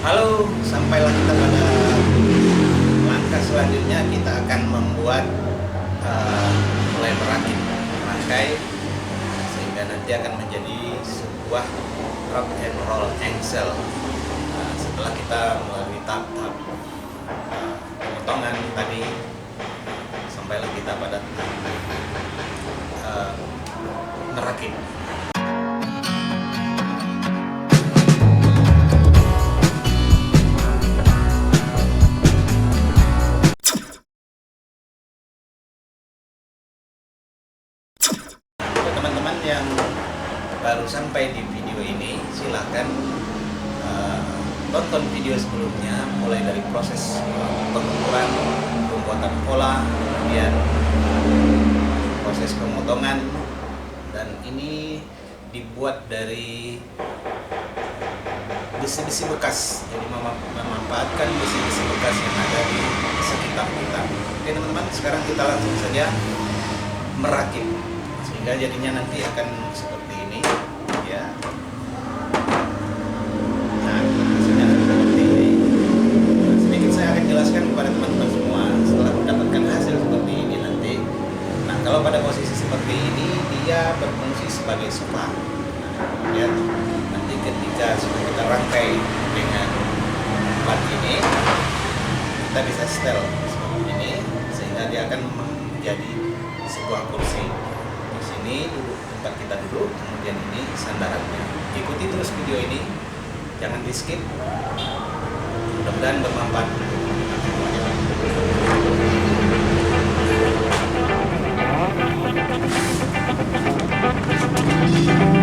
Halo, sampailah kita pada langkah selanjutnya. Kita akan membuat mulai merakit rangkai sehingga nanti akan menjadi sebuah rock and roll engsel. Setelah kita melalui tahap pemotongan tadi, sampailah kita pada merakit. Teman-teman yang baru sampai di video ini, silahkan tonton video sebelumnya mulai dari proses pengukuran, pembuatan pola, kemudian proses pemotongan, dan ini dibuat dari besi-besi bekas, jadi memanfaatkan besi-besi bekas yang ada di sekitar kita. Oke teman-teman, sekarang kita langsung saja merakit sehingga jadinya nanti akan seperti ini ya. Nah, hasilnya akan seperti ini. Nah, sedikit saya akan jelaskan kepada teman-teman semua setelah mendapatkan hasil seperti ini nanti. Nah, kalau pada posisi seperti ini dia berfungsi sebagai sofa. Nah, kemudian nanti ketika sudah kita rangkai dengan plat ini, kita bisa setel seperti ini sehingga dia akan menjadi sebuah kursi. Ini duduk tempat kita duduk, kemudian ini sandarannya. Ikuti terus video ini, jangan di skip. Mudah-mudahan bermanfaat untuk teman-teman.